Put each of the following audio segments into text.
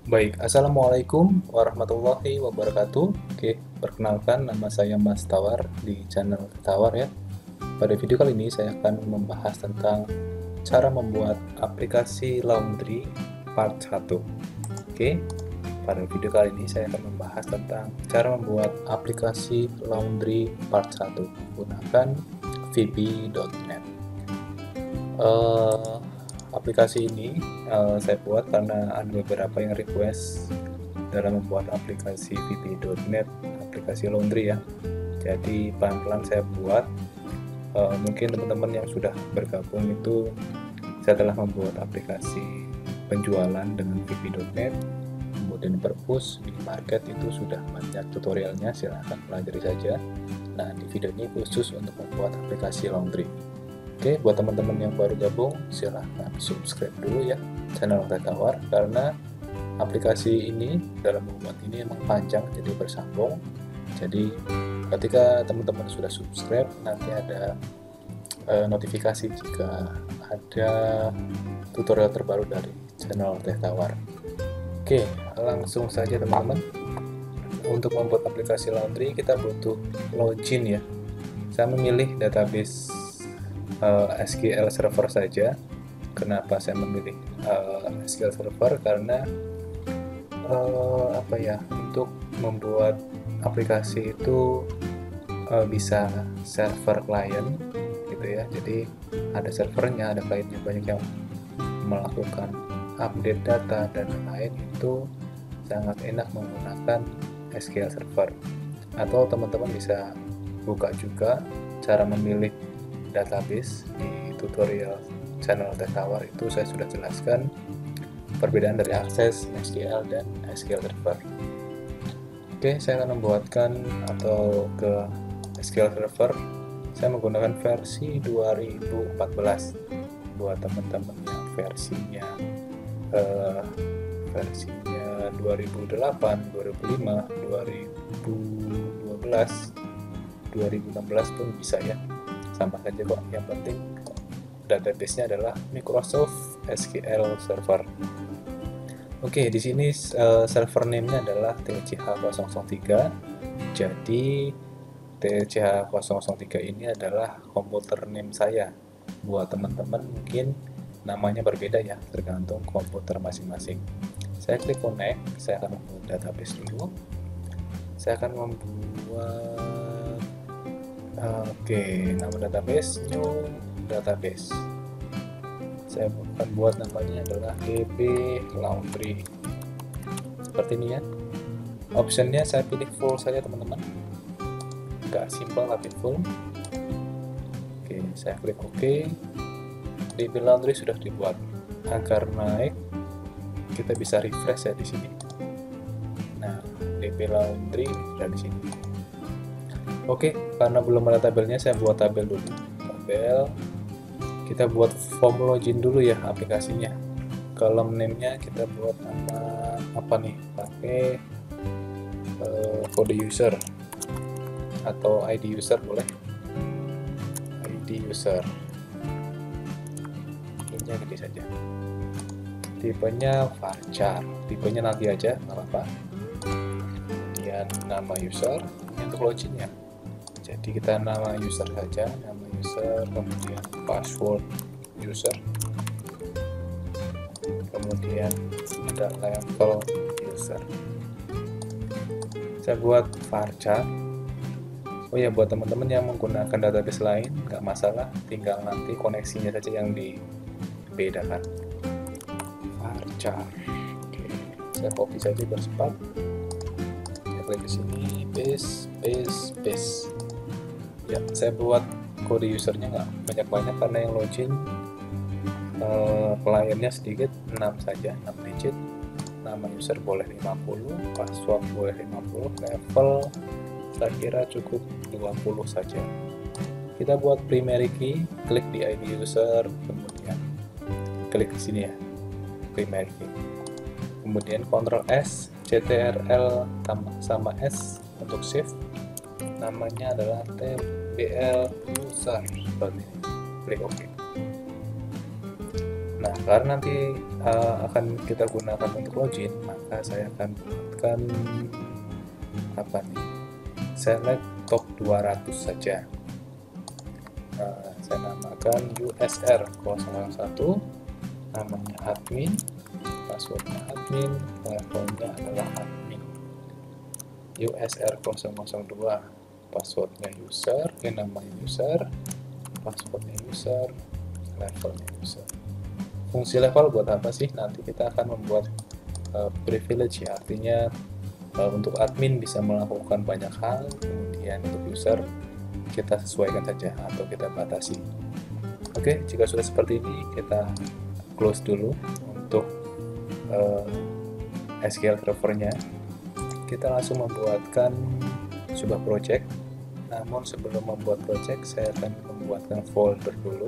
Baik, Assalamualaikum warahmatullahi wabarakatuh. Oke, perkenalkan nama saya Mas Tawar di channel Tawar ya. Pada video kali ini saya akan membahas tentang cara membuat aplikasi laundry part 1. Oke, pada video kali ini saya akan membahas tentang cara membuat aplikasi laundry part 1 menggunakan vb.net. Aplikasi ini saya buat karena ada beberapa yang request dalam membuat aplikasi vb.net, aplikasi laundry ya. Jadi pelan-pelan saya buat. Mungkin teman-teman yang sudah bergabung itu saya telah membuat aplikasi penjualan dengan vb.net, kemudian perpus di market itu sudah banyak tutorialnya, silahkan pelajari saja. Nah, di video ini khusus untuk membuat aplikasi laundry. Oke, buat teman-teman yang baru gabung, silahkan subscribe dulu ya channel Tawar, karena aplikasi ini dalam membuat ini emang panjang, jadi bersambung. Jadi ketika teman-teman sudah subscribe, nanti ada notifikasi jika ada tutorial terbaru dari channel Tawar. Oke, langsung saja teman-teman. Untuk membuat aplikasi laundry kita butuh login ya. Saya memilih database SQL Server saja. Kenapa saya memilih SQL Server? Karena untuk membuat aplikasi itu bisa server klien gitu ya. Jadi ada servernya, ada kliennya, banyak yang melakukan update data dan lain, itu sangat enak menggunakan SQL Server. Atau teman-teman bisa buka juga cara memilih database di tutorial channel Tawar, itu saya sudah jelaskan perbedaan dari akses SQL dan SQL Server. Oke, saya akan membuatkan atau ke SQL Server saya menggunakan versi 2014. Buat teman-teman yang versinya 2008, 2005, 2012, 2016 pun bisa ya, sama saja kok. Yang penting database-nya adalah Microsoft SQL Server. Oke, di sini server name-nya adalah TCH003. Jadi TCH003 ini adalah komputer name saya. Buat teman-teman mungkin namanya berbeda ya, tergantung komputer masing-masing. Saya klik connect, saya akan membuat database dulu. Saya akan membuat nama database, new database. Saya akan buat namanya adalah db laundry. Seperti ini ya. Optionnya saya pilih full saja teman-teman. Enggak simple tapi full. Oke, saya klik OK. db laundry sudah dibuat. Agar naik, kita bisa refresh ya di sini. Nah, db laundry sudah di sini. Oke, karena belum ada tabelnya, saya buat tabel dulu. Tabel, kita buat form login dulu ya aplikasinya. Column name-nya kita buat nama apa nih? Pakai kode user atau ID user boleh. ID user. Ini gede saja. Tipenya varchar. Tipenya nanti aja, nggak apa-apa. Kemudian nama user, ini untuk loginnya. Jadi kita nama user saja, nama user, kemudian password user, kemudian ada level user. Saya buat varchar. Oh ya, buat teman-teman yang menggunakan database lain nggak masalah, tinggal nanti koneksinya saja yang dibedakan. Varchar. Oke, saya copy saja biar cepat. Saya klik di sini, paste. Ya, saya buat kode usernya nggak banyak-banyak karena yang login kliennya sedikit, 6 saja, 6 digit. Nama user boleh 50, password boleh 50, level saya kira cukup 20 saja. Kita buat primary key, klik di ID user, kemudian klik di sini ya, primary key. Kemudian Ctrl S, CTRL sama S untuk save. Namanya adalah tbl user, seperti ini. Klik OK. Nah, karena nanti akan kita gunakan untuk login, maka saya akan buatkan apa nih, select top 200 saja. Saya namakan USR 001, namanya admin, passwordnya admin, levelnya adalah admin. USR 002, passwordnya user, namanya user, passwordnya user, levelnya user. Fungsi level buat apa sih? Nanti kita akan membuat privilege ya, artinya untuk admin bisa melakukan banyak hal, kemudian untuk user kita sesuaikan saja atau kita batasi. Oke, jika sudah seperti ini kita close dulu untuk SQL Server-nya. Kita langsung membuatkan sebuah project. Namun sebelum membuat project, saya akan membuatkan folder dulu,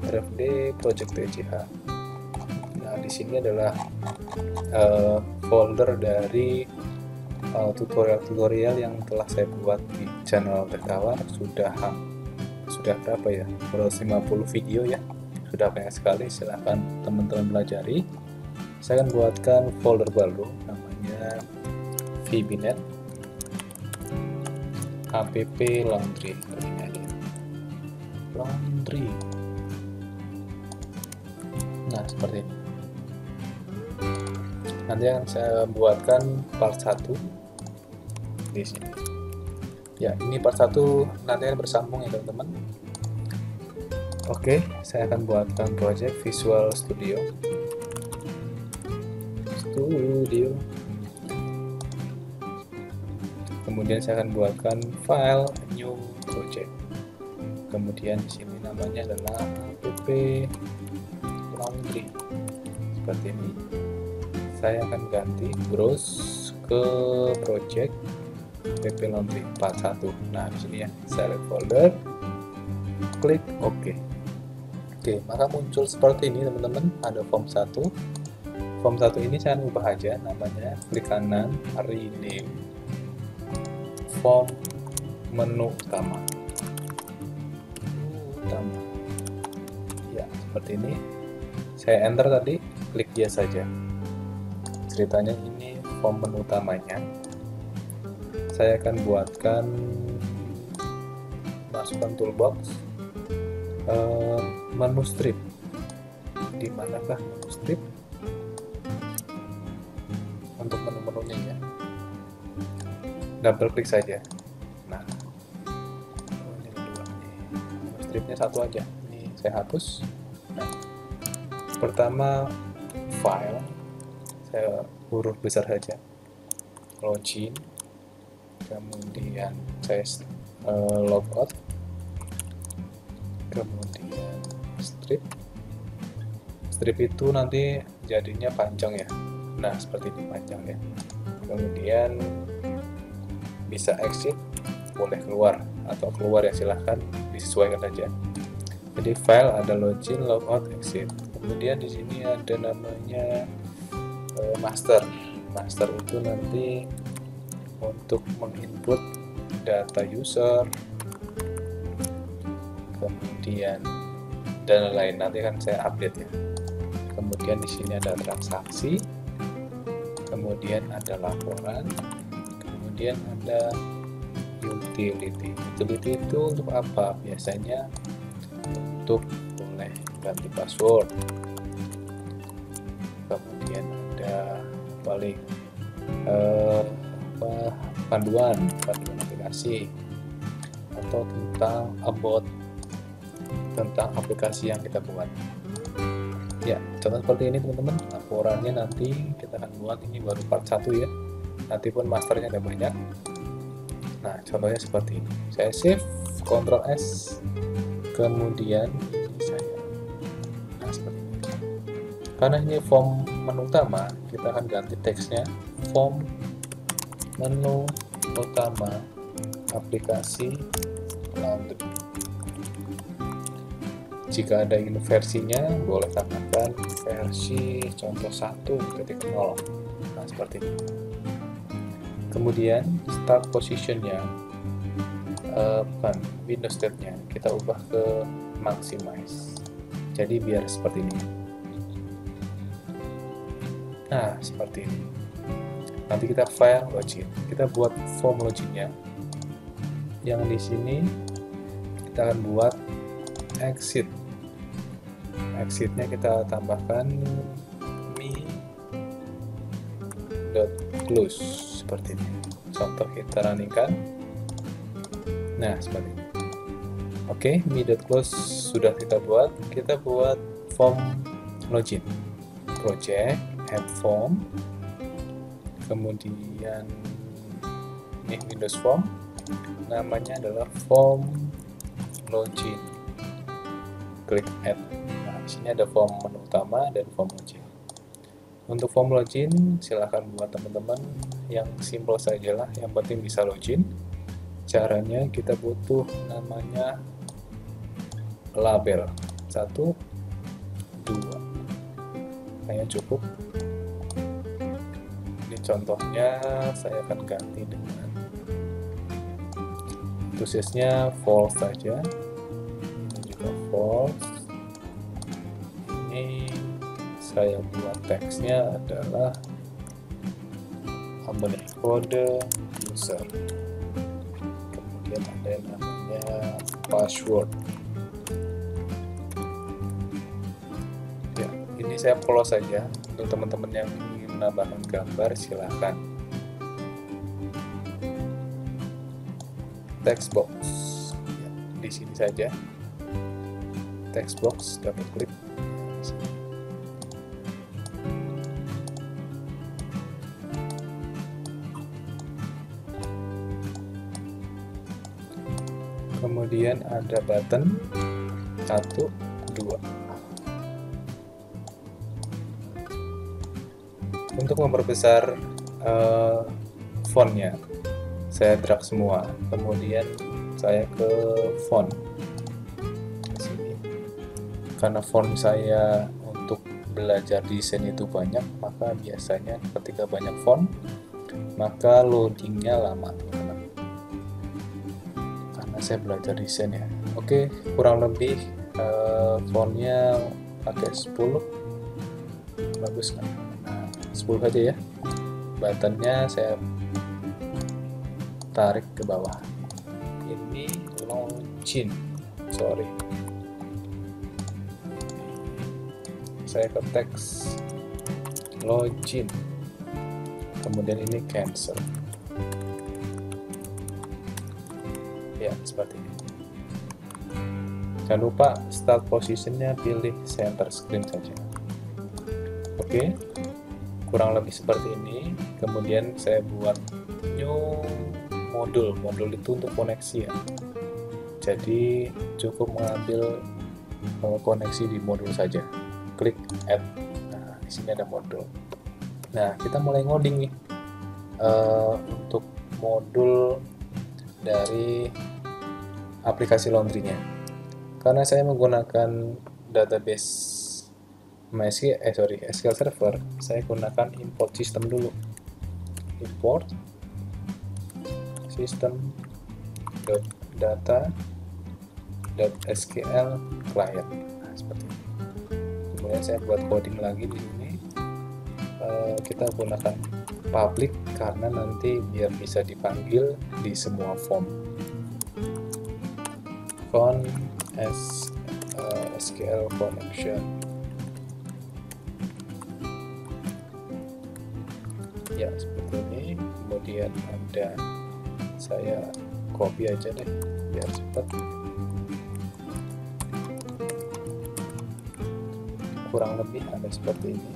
rfd project tjh. Nah, di sini adalah folder dari tutorial-tutorial yang telah saya buat di channel Tertawa. Sudah berapa ya? 150 video ya. Sudah banyak sekali, silahkan teman-teman pelajari. Saya akan buatkan folder baru namanya VBNet app laundry, ini aja laundry. Nah, seperti ini. Nanti akan saya buatkan part 1 di sini. Ya, ini part 1 nanti akan bersambung ya teman-teman. Oke, saya akan buatkan project Visual Studio. Kemudian saya akan buatkan file new project. Kemudian di sini namanya adalah app laundry. Seperti ini. Saya akan ganti browse ke project app laundry part 1. Nah, di sini ya, select folder, klik OK. Oke, maka muncul seperti ini teman-teman, ada form 1. Form 1 ini saya ubah aja namanya, klik kanan, rename form menu utama. Ya, seperti ini. Saya enter tadi, klik yes saja. Ceritanya ini form menu utamanya. Saya akan buatkan, masukkan toolbox, menu strip. Di manakah menu strip? Untuk menu-menunya ya. Double klik saja. Nah, ini dua nih. Menu stripnya satu aja. Ini saya hapus. Nah, pertama file, saya huruf besar saja. Login. Kemudian saya logout. Kemudian strip. Strip itu nanti jadinya panjang ya. Nah, seperti ini panjang ya. Kemudian bisa exit, boleh keluar atau keluar ya, silahkan disesuaikan saja. Jadi file ada login, logout, exit. Kemudian di sini ada namanya master. Master itu nanti untuk menginput data user, kemudian dan lain-lain. Nanti kan saya update ya. Kemudian di sini ada transaksi, kemudian ada laporan, kemudian ada utility. Utility itu untuk apa? Biasanya untuk boleh ganti password. Kemudian ada paling panduan aplikasi, atau tentang tentang aplikasi yang kita buat. Ya, contoh seperti ini teman-teman. Laporannya nanti kita akan buat, ini baru part 1 ya. Nanti pun masternya ada banyak. Nah, contohnya seperti ini. Saya save, Ctrl S, kemudian ini saya. Nah, seperti ini. Karena ini form menu utama, kita akan ganti teksnya form menu utama aplikasi laundry. Jika ada ingin versinya, boleh tambahkan versi contoh 1.0. Nah, seperti ini. Kemudian start positionnya, bukan Windows state-nya, kita ubah ke maximize. Jadi biar seperti ini. Nah, seperti ini. Nanti kita file login. Kita buat form loginnya. Yang di sini kita akan buat exit. Exitnya kita tambahkan me.close seperti ini. Contoh kita runningkan. Nah, seperti ini. Oke, me.close sudah kita buat. Kita buat form login. Project, add form. Kemudian ini Windows Form. Namanya adalah form login. Klik add. Nah, di sini ada form menu utama dan form login. Untuk form login, silahkan buat teman-teman yang simple saja lah, yang penting bisa login. Caranya kita butuh namanya label 1, 2. Kayaknya cukup. Ini contohnya saya akan ganti dengan tulisnya false saja. Ini juga false. Ini saya buat teksnya adalah kode user, kemudian ada yang namanya password. Ya, ini saya close saja. Untuk teman-teman yang ingin menambahkan gambar silahkan. Text box ya, di sini saja. Text box, double klik. Kemudian ada button 1, 2. Untuk memperbesar fontnya, saya drag semua. Kemudian saya ke font. Sini. Karena font saya untuk belajar desain itu banyak, maka biasanya ketika banyak font, maka loadingnya lama. Saya belajar desain ya. Oke, kurang lebih fontnya pakai 10 bagus kan? Nah, 10 aja ya. Buttonnya saya tarik ke bawah. Ini login, sorry, saya ke teks login, kemudian ini cancel. Ya, seperti ini. Jangan lupa start positionnya pilih center screen saja. Oke, kurang lebih seperti ini. Kemudian saya buat new modul. Modul itu untuk koneksi ya. Jadi cukup mengambil koneksi di modul saja. Klik add. Nah, di sini ada modul. Nah, kita mulai ngoding nih. Untuk modul dari aplikasi laundry-nya. Karena saya menggunakan database SQL Server, saya gunakan import system dulu. Import system.data.sql client. Nah, seperti ini. Kemudian saya buat coding lagi di sini. Kita gunakan public karena nanti biar bisa dipanggil di semua form. SQL connection. Ya, seperti ini. Kemudian ada, saya copy aja deh biar cepat. Kurang lebih ada seperti ini.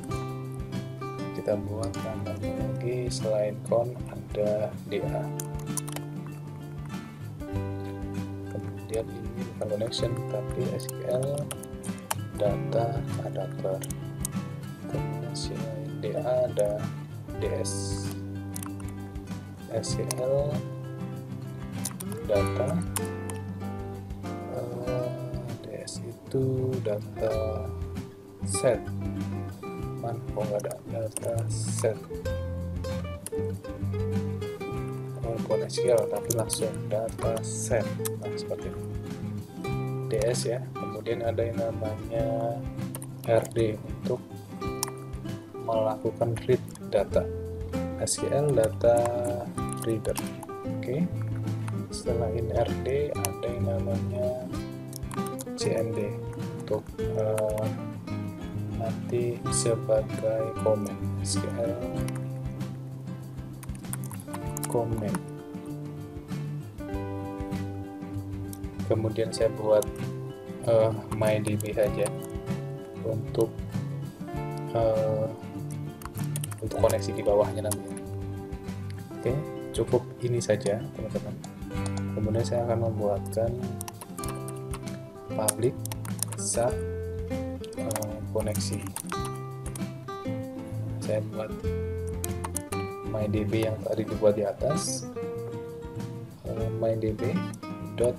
Kita buat namanya lagi, selain con ada DA. Kemudian ini bukan connection tapi SQL data adapter. Kemudian selain DA ada DS. SQL data DS itu data set. Kok nggak ada data set, bukan SQL tapi langsung data set. Nah, seperti ini DS ya. Kemudian ada yang namanya RD untuk melakukan read data, SQL data reader. Oke. Setelah ini RD ada yang namanya CMD untuk nanti sebagai comment, SQL comment. Kemudian saya buat MyDB saja untuk koneksi di bawahnya nanti. Oke, cukup ini saja teman-teman. Kemudian saya akan membuatkan public sub koneksi. Saya buat MyDB yang tadi dibuat di atas, MyDB dot,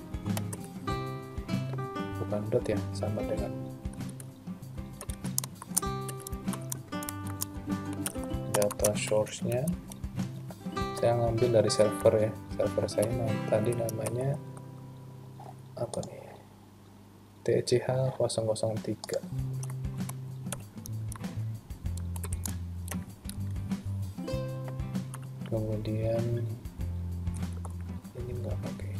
bukan dot ya, sama dengan data source-nya. Saya ngambil dari server ya, server saya tadi namanya apa nih, TCH 003. Kemudian ini nggak pakai,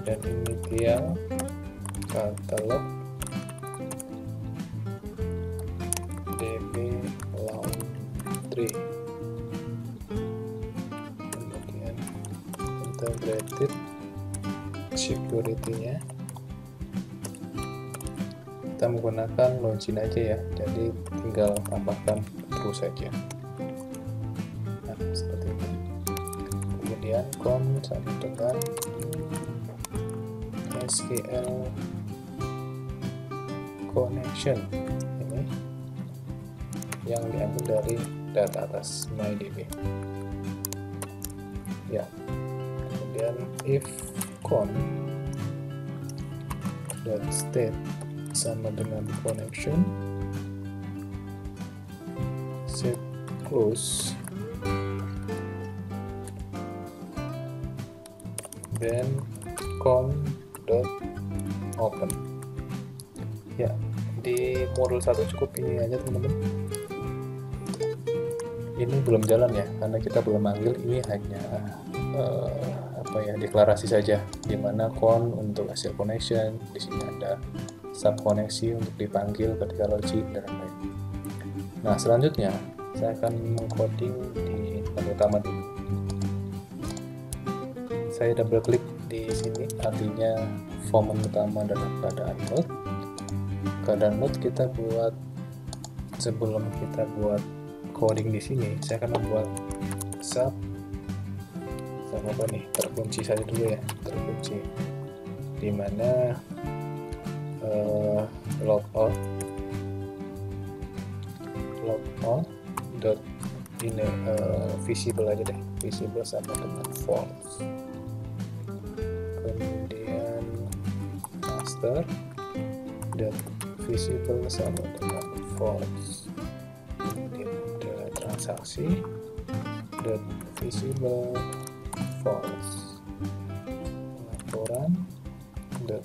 dan ini dia katalog DB Laundry, kemudian integrated security-nya kita menggunakan login aja ya, jadi tinggal tambahkan terus saja. Nah, seperti itu. Kemudian com sama dengan SQL connection, ini yang diambil dari data atas MyDB ya. Kemudian if con dot state sama dengan connection set close, then con dot open ya. Di modul 1 cukup ini aja teman-teman. Ini belum jalan ya, karena kita belum manggil, ini hanya deklarasi saja, dimana con untuk hasil connection, di sini ada sub koneksi untuk dipanggil ketika login dan lain-lain. Nah, selanjutnya saya akan mengcoding di menu utama dulu. Saya double klik di sini, artinya form utama dalam keadaan load. Keadaan load kita buat, sebelum kita buat coding di sini, saya akan membuat sub sama apa nih, terkunci saja dulu ya, terkunci, dimana logout dot ini visible aja deh, visible sama dengan false. Kemudian master dot visible sama dengan false. Kemudian ada transaksi dot visible false. Laporan dot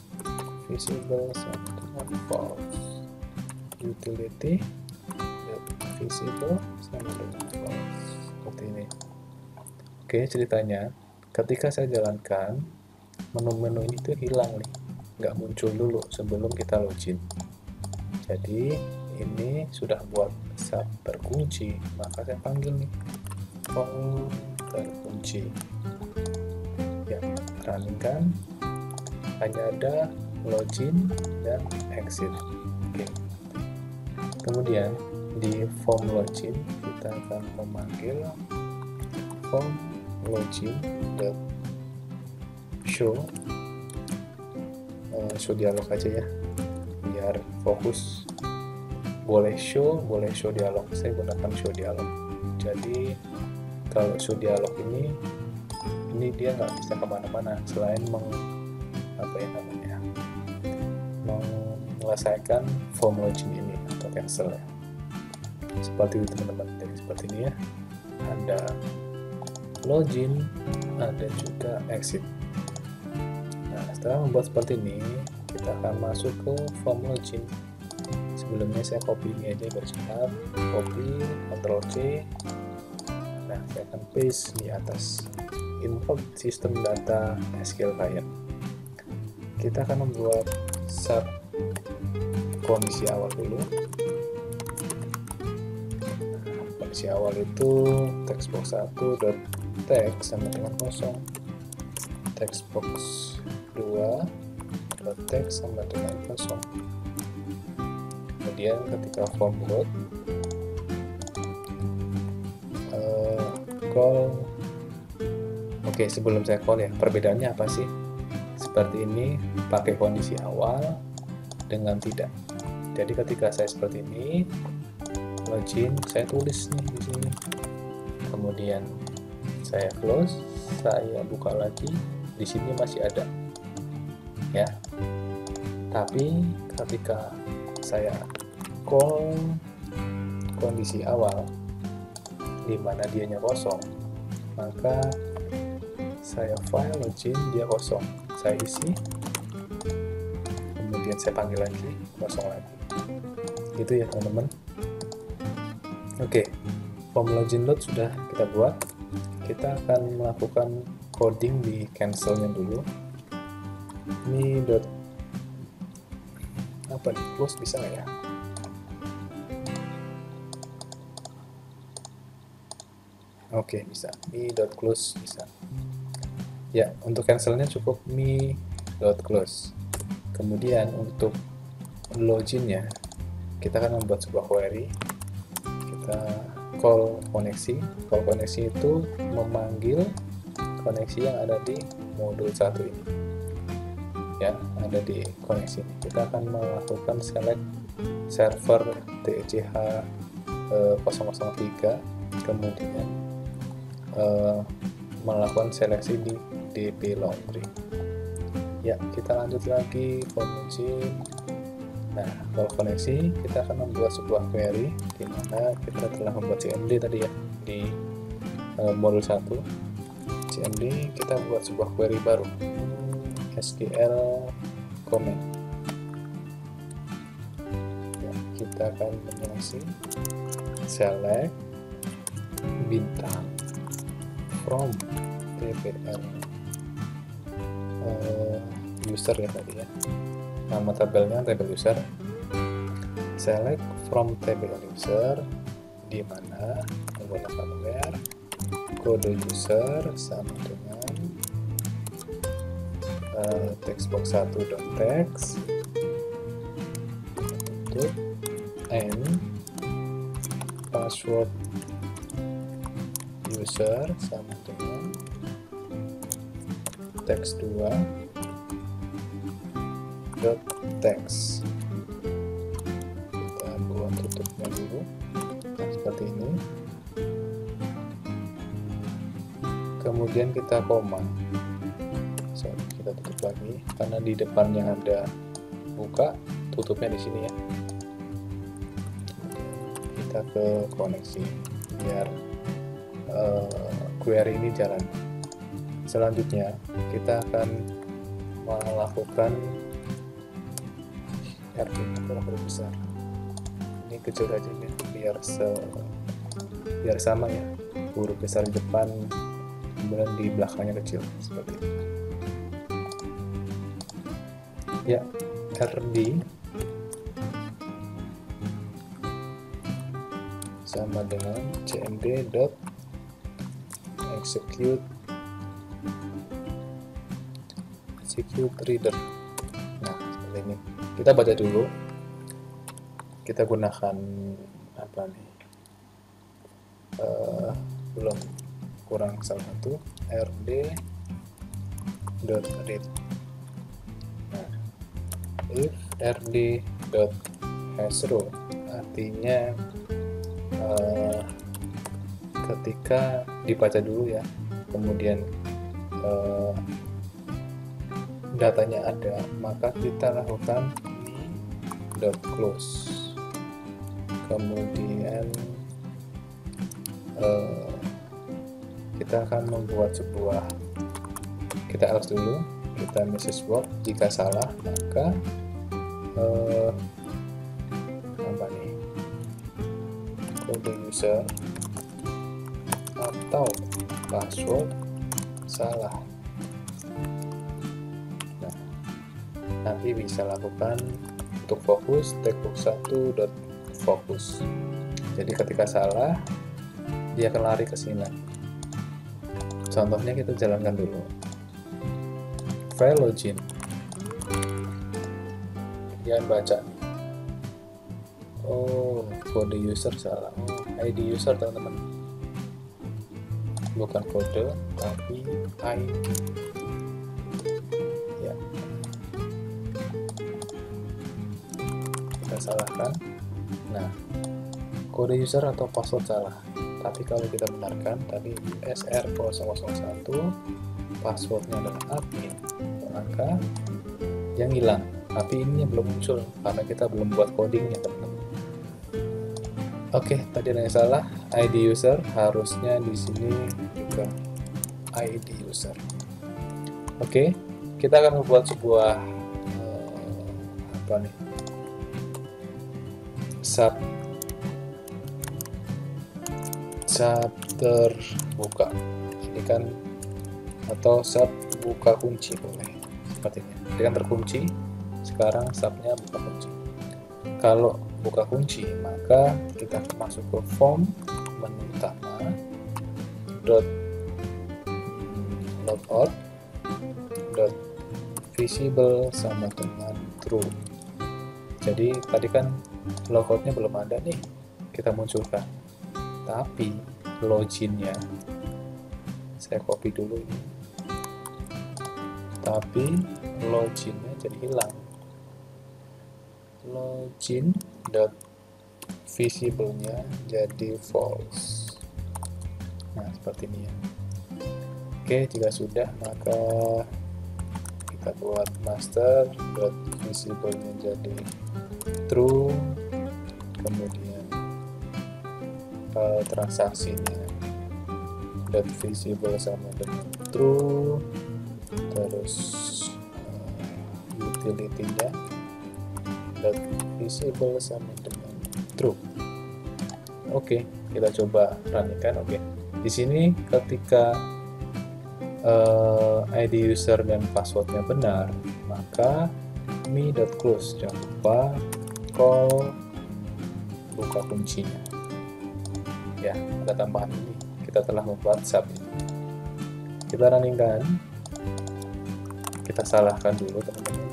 visible sama dengan false. Utility dot visible sama dengan false. Seperti ini. Oke, ceritanya ketika saya jalankan, menu-menu ini tuh hilang nih, nggak muncul dulu sebelum kita login. Jadi ini sudah buat sub terkunci, maka saya panggil nih form terkunci ya, running-kan hanya ada login dan exit. Oke. Kemudian di form login kita akan memanggil form login dot show dialog aja ya, biar fokus. Boleh show dialog, saya gunakan show dialog. Jadi kalau show dialog ini dia nggak bisa kemana-mana selain menyelesaikan form login ini atau cancel ya. Seperti itu teman-teman. Jadi seperti ini ya, ada login, ada juga exit. Nah, setelah membuat seperti ini, kita akan masuk ke form login sebelumnya saya copy ini aja biar cepat, copy, Ctrl C. Nah, saya akan paste di atas import system data SQL client. Kita akan membuat sub kondisi awal dulu. Nah, kondisi awal itu textbox 1 dot text sama dengan kosong, textbox 2 dot text sama dengan kosong. Kemudian ketika form load, call. Oke, sebelum saya call ya, perbedaannya apa sih? Seperti ini pakai kondisi awal dengan tidak. Jadi ketika saya seperti ini, login, saya tulis nih di sini. Kemudian saya close, saya buka lagi, di sini masih ada. Ya. Tapi ketika saya call kondisi awal di mana dianya kosong, maka saya file login, dia kosong, saya isi, kemudian saya panggil lagi, kosong lagi. Gitu ya teman-teman. Oke, form login load sudah kita buat. Kita akan melakukan coding di cancelnya dulu. Ini dot apa nih, close bisa nggak ya? Oke, bisa. Mi.close bisa. Ya, untuk cancelnya cukup mi.close. Kemudian untuk loginnya, kita akan membuat sebuah query. Kita call koneksi. Call koneksi itu memanggil koneksi yang ada di modul 1 ini. Ya, ada di koneksi ini. Kita akan melakukan select server TCH 003, kemudian melakukan seleksi di DB Laundry. Ya, kita lanjut lagi login. Nah, kalau koneksi, kita akan membuat sebuah query di mana kita telah membuat CMD tadi ya di modul 1. CMD, kita buat sebuah query baru, SQL comment. Ya, kita akan menyeleksi select bintang from tbl user ya tadi ya, nama tabelnya tabel user, select from table user, di mana menggunakan where kode user sama dengan textbox 1.text tutup and password user sama dengan text 2 dot text. Kita buat tutupnya dulu. Nah, seperti ini. Kemudian kita koma. So, kita tutup lagi karena di depannya ada buka, tutupnya di sini ya. Kita ke koneksi biar query ini jalan. Selanjutnya kita akan melakukan kurang besar. Ini kecil aja ya, biar sama ya, huruf besar di depan, kemudian di belakangnya kecil seperti ini. Ya, RD sama dengan cmd dot execute reader. Nah, seperti ini. Kita baca dulu. Kita gunakan apa nih? Belum, kurang salah satu, rd.read. Nah, if rd.hasRow artinya ketika dibaca dulu ya, kemudian datanya ada, maka kita lakukan mi.close. Kemudian kita akan membuat sebuah, kita else dulu, kita message box, jika salah maka kode user atau password salah. Nah, nanti bisa lakukan untuk fokus textbook 1.focus. Jadi ketika salah, dia akan lari ke sini. Contohnya kita jalankan dulu. File login. Dia baca. Oh, kode user salah. Oh, ID user teman-teman. Bukan kode, tapi ID. Ya. Kita salahkan. Nah, kode user atau password salah. Tapi kalau kita benarkan tadi USR001 passwordnya adalah admin, maka yang hilang. Tapi ini belum muncul karena kita belum buat codingnya, teman-teman. Oke, tadi ada yang salah. ID user harusnya di sini juga ID user. Oke, kita akan membuat sebuah apa nih? Sub terbuka. Ini kan atau sub buka kunci boleh seperti ini. Ini kan terkunci. Sekarang subnya buka kunci. Kalau buka kunci, maka kita masuk ke form menu utama .logout .visible sama dengan true. Jadi tadi kan logoutnya belum ada nih, kita munculkan. Tapi loginnya saya copy dulu ini. Tapi loginnya jadi hilang. Login visible-nya jadi false. Nah, seperti ini ya. Oke, jika sudah maka kita buat master visible-nya jadi true, kemudian transaksinya visible sama dengan true, terus utility-nya visible sama dengan true. Oke, kita coba running-kan. Oke, di sini ketika ID user dan passwordnya benar, maka me.close, jangan lupa call buka kuncinya. Ya, ada tambahan ini. Kita telah membuat sub ini. Kita running-kan. Kita salahkan dulu, teman-teman.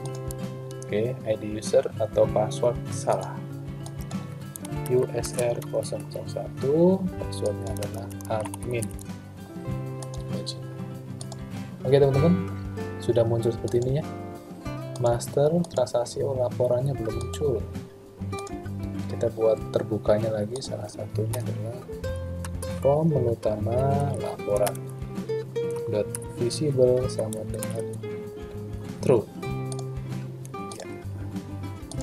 Oke, ID user atau password salah. USR001, passwordnya adalah admin. Oke teman-teman, sudah muncul seperti ini ya. Master transaksi laporannya belum muncul. Kita buat terbukanya lagi, salah satunya adalah form menu utama laporan .visible sama dengan true.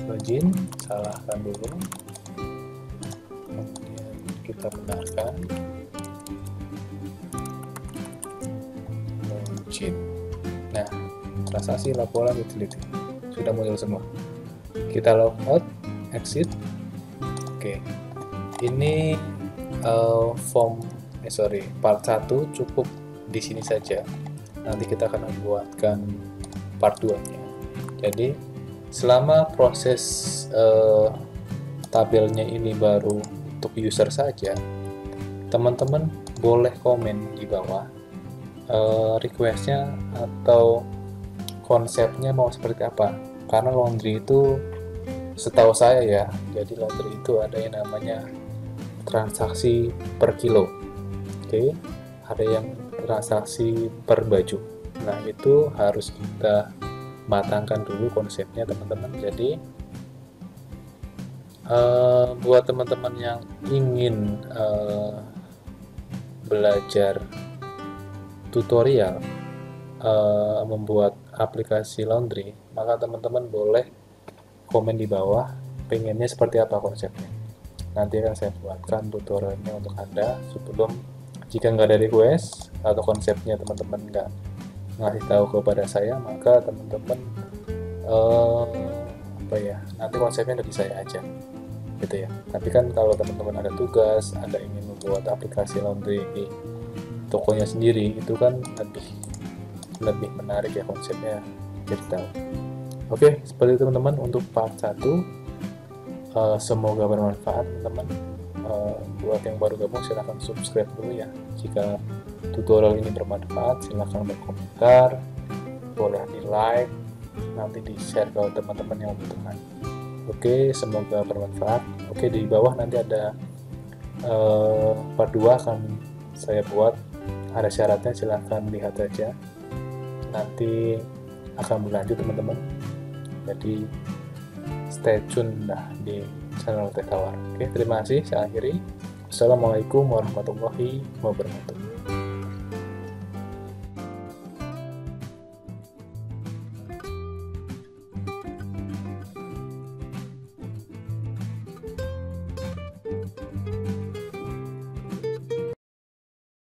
Login, salahkan dulu, kemudian kita benarkan, login. Nah, transaksi laporan utility sudah muncul semua. Kita logout, exit. Oke, ini part 1 cukup di sini saja. Nanti kita akan membuatkan part 2 nya. Jadi selama proses tabelnya ini baru untuk user saja, teman-teman boleh komen di bawah requestnya atau konsepnya mau seperti apa. Karena laundry itu setahu saya ya, jadi laundry itu ada yang namanya transaksi per kilo. Oke, ada yang transaksi per baju. Nah, itu harus kita matangkan dulu konsepnya, teman-teman. Jadi buat teman-teman yang ingin belajar tutorial membuat aplikasi laundry, maka teman-teman boleh komen di bawah pengennya seperti apa konsepnya. Nanti akan saya buatkan tutorialnya untuk Anda. Sebelum, jika nggak ada request atau konsepnya teman-teman nggak ngasih tahu kepada saya, maka teman-teman nanti konsepnya dari saya aja. gitu ya. Tapi kan kalau teman-teman ada tugas, ada ingin membuat aplikasi laundry di tokonya sendiri, itu kan lebih menarik ya konsepnya, jadi tahu. Oke, seperti itu teman-teman untuk part 1. Semoga bermanfaat teman-teman. Buat yang baru gabung silahkan subscribe dulu ya. Jika tutorial ini bermanfaat silahkan berkomentar, boleh di like, nanti di share ke teman-teman yang membutuhkan. Oke, semoga bermanfaat. Oke, di bawah nanti ada part 2 akan saya buat, ada syaratnya, silahkan lihat aja, nanti akan berlanjut teman-teman. Jadi stay tune lah di channel Teh Tawar. Oke, terima kasih. Saya akhiri. Assalamualaikum warahmatullahi wabarakatuh.